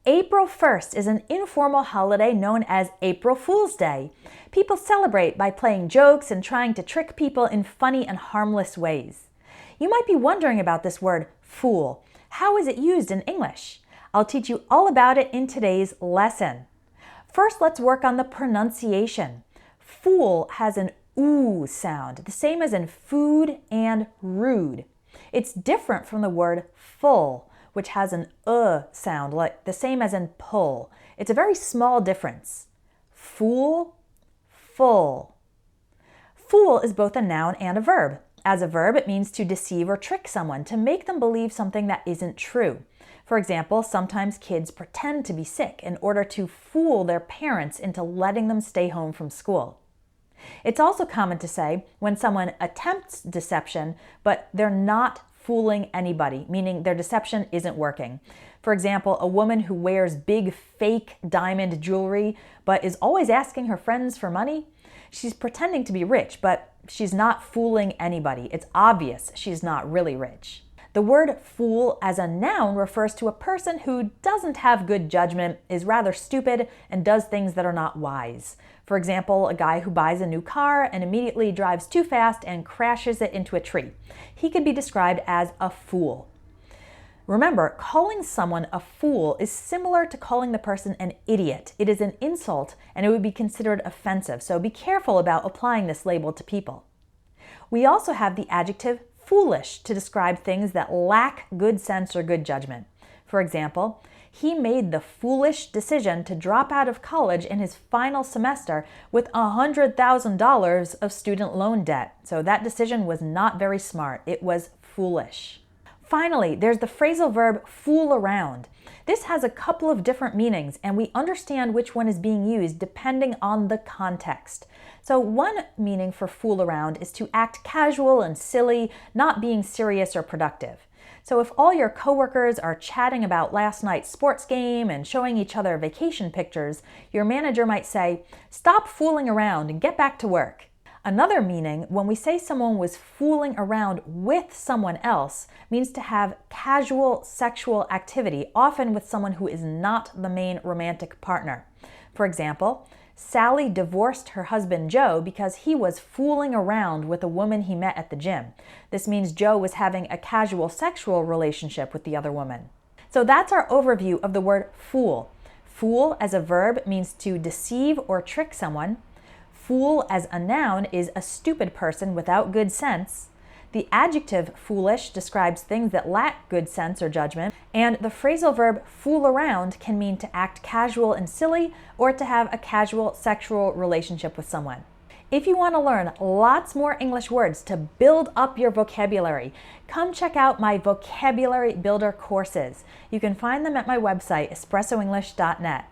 April 1st is an informal holiday known as April Fool's Day. People celebrate by playing jokes and trying to trick people in funny and harmless ways. You might be wondering about this word, fool. How is it used in English? I'll teach you all about it in today's lesson. First, let's work on the pronunciation. Fool has an oo sound, the same as in food and rude. It's different from the word full, which has an sound, like the same as in pull. It's a very small difference. Fool, full. Fool is both a noun and a verb. As a verb, it means to deceive or trick someone, to make them believe something that isn't true. For example, sometimes kids pretend to be sick in order to fool their parents into letting them stay home from school. It's also common to say when someone attempts deception, but they're not fooling anybody, meaning their deception isn't working. For example, a woman who wears big fake diamond jewelry but is always asking her friends for money. She's pretending to be rich, but she's not fooling anybody. It's obvious she's not really rich. The word fool as a noun refers to a person who doesn't have good judgment, is rather stupid, and does things that are not wise. For example, a guy who buys a new car and immediately drives too fast and crashes it into a tree. He could be described as a fool. Remember, calling someone a fool is similar to calling the person an idiot. It is an insult and it would be considered offensive, so be careful about applying this label to people. We also have the adjective foolish to describe things that lack good sense or good judgment. For example, he made the foolish decision to drop out of college in his final semester with $100,000 of student loan debt. So that decision was not very smart. It was foolish. Finally, there's the phrasal verb fool around. This has a couple of different meanings, and we understand which one is being used depending on the context. So one meaning for fool around is to act casual and silly, not being serious or productive. So if all your coworkers are chatting about last night's sports game and showing each other vacation pictures, your manager might say, "Stop fooling around and get back to work." Another meaning, when we say someone was fooling around with someone else, means to have casual sexual activity, often with someone who is not the main romantic partner. For example, Sally divorced her husband Joe because he was fooling around with a woman he met at the gym. This means Joe was having a casual sexual relationship with the other woman. So that's our overview of the word fool. Fool as a verb means to deceive or trick someone. Fool as a noun is a stupid person without good sense. The adjective foolish describes things that lack good sense or judgment, and the phrasal verb fool around can mean to act casual and silly or to have a casual sexual relationship with someone. If you want to learn lots more English words to build up your vocabulary, come check out my Vocabulary Builder courses. You can find them at my website, espressoenglish.net.